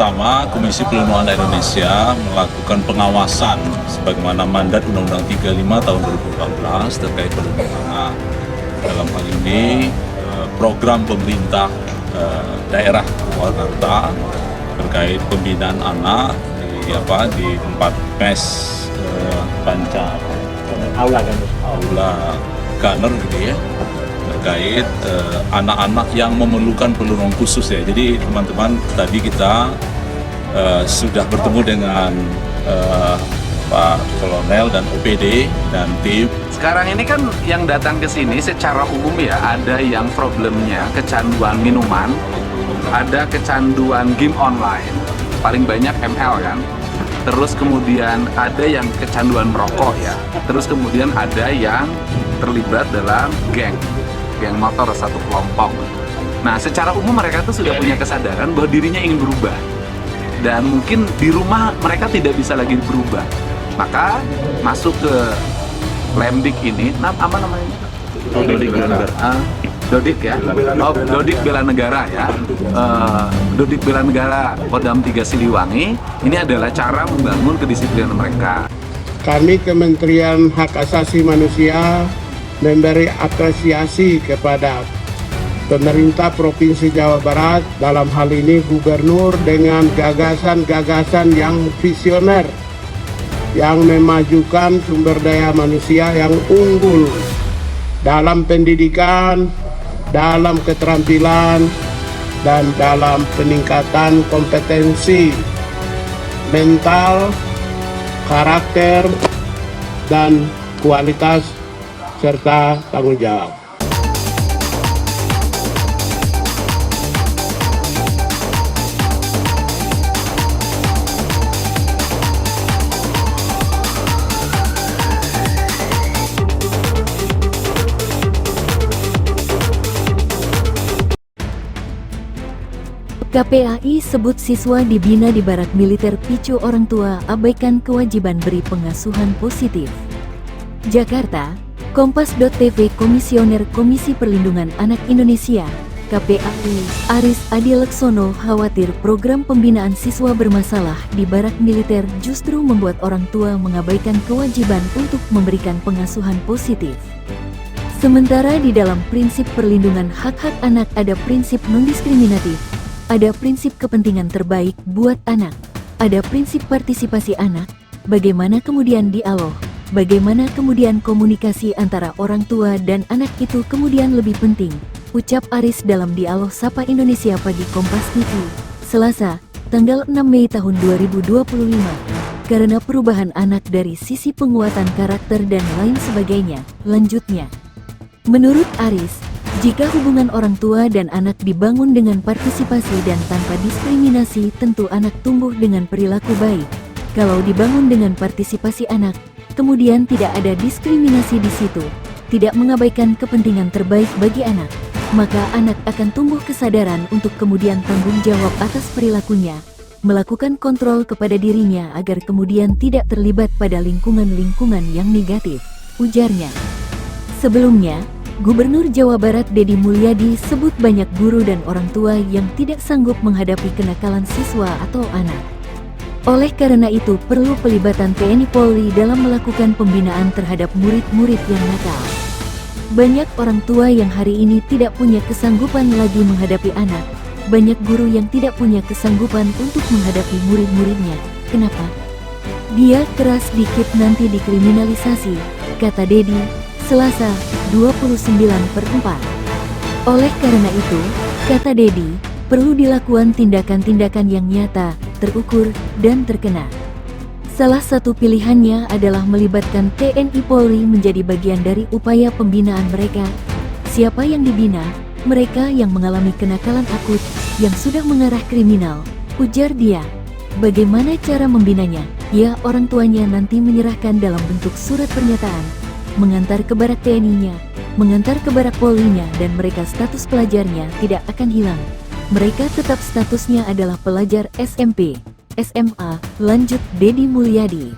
pertama, Komisi Pelindungan Anak Indonesia melakukan pengawasan sebagaimana mandat Undang-Undang 35 tahun 2014 terkait perlindungan anak. Dalam hal ini, program pemerintah daerah Purwakarta terkait pembinaan anak di tempat mes Panca Aula Gunner gitu ya, terkait anak-anak yang memerlukan perlindungan khusus ya. Jadi teman-teman, tadi kita sudah bertemu dengan Pak Kolonel dan OPD dan tim. Sekarang ini kan yang datang ke sini secara umum ya, ada yang problemnya kecanduan minuman, ada kecanduan game online, paling banyak ML kan. Terus kemudian ada yang kecanduan merokok ya. Terus kemudian ada yang terlibat dalam geng motor satu kelompok. Nah, secara umum mereka tuh sudah punya kesadaran bahwa dirinya ingin berubah. Dan mungkin di rumah mereka tidak bisa lagi berubah. Maka masuk ke Lemdik ini, apa namanya? Dodik ya, Dodik Bela Negara ya, Dodik Bela Negara Kodam 3 Siliwangi. Ini adalah cara membangun kedisiplinan mereka. Kami Kementerian Hak Asasi Manusia memberi apresiasi kepada pemerintah Provinsi Jawa Barat, dalam hal ini Gubernur, dengan gagasan-gagasan yang visioner yang memajukan sumber daya manusia yang unggul dalam pendidikan, dalam keterampilan, dan dalam peningkatan kompetensi mental, karakter, dan kualitas serta tanggung jawab. KPAI sebut siswa dibina di barak militer picu orang tua abaikan kewajiban beri pengasuhan positif. Jakarta, Kompas.tv. Komisioner Komisi Perlindungan Anak Indonesia (KPAI) Aris Adi Leksono khawatir program pembinaan siswa bermasalah di barak militer justru membuat orang tua mengabaikan kewajiban untuk memberikan pengasuhan positif. Sementara di dalam prinsip perlindungan hak-hak anak ada prinsip non-diskriminatif, ada prinsip kepentingan terbaik buat anak, ada prinsip partisipasi anak, bagaimana kemudian dialog, bagaimana kemudian komunikasi antara orang tua dan anak itu kemudian lebih penting, ucap Aris dalam dialog Sapa Indonesia Pagi Kompas TV, Selasa, tanggal 6 Mei tahun 2025, karena perubahan anak dari sisi penguatan karakter dan lain sebagainya. Lanjutnya, menurut Aris, jika hubungan orang tua dan anak dibangun dengan partisipasi dan tanpa diskriminasi, tentu anak tumbuh dengan perilaku baik. Kalau dibangun dengan partisipasi anak, kemudian tidak ada diskriminasi di situ, tidak mengabaikan kepentingan terbaik bagi anak, maka anak akan tumbuh kesadaran untuk kemudian tanggung jawab atas perilakunya, melakukan kontrol kepada dirinya agar kemudian tidak terlibat pada lingkungan-lingkungan yang negatif, ujarnya. Sebelumnya, Gubernur Jawa Barat Deddy Mulyadi sebut banyak guru dan orang tua yang tidak sanggup menghadapi kenakalan siswa atau anak. Oleh karena itu perlu pelibatan TNI Polri dalam melakukan pembinaan terhadap murid-murid yang nakal. Banyak orang tua yang hari ini tidak punya kesanggupan lagi menghadapi anak. Banyak guru yang tidak punya kesanggupan untuk menghadapi murid-muridnya. Kenapa? Dia keras dikit nanti dikriminalisasi, kata Deddy, Selasa, 29/4. Oleh karena itu, kata Deddy, perlu dilakukan tindakan-tindakan yang nyata, terukur, dan terkena. Salah satu pilihannya adalah melibatkan TNI Polri menjadi bagian dari upaya pembinaan mereka. Siapa yang dibina? Mereka yang mengalami kenakalan akut, yang sudah mengarah kriminal, ujar dia. Bagaimana cara membinanya? Ya, orang tuanya nanti menyerahkan dalam bentuk surat pernyataan, mengantar ke barak TNI-nya, mengantar ke barak Polri-nya, dan mereka status pelajarnya tidak akan hilang. Mereka tetap statusnya adalah pelajar SMP, SMA, lanjut Deddy Mulyadi.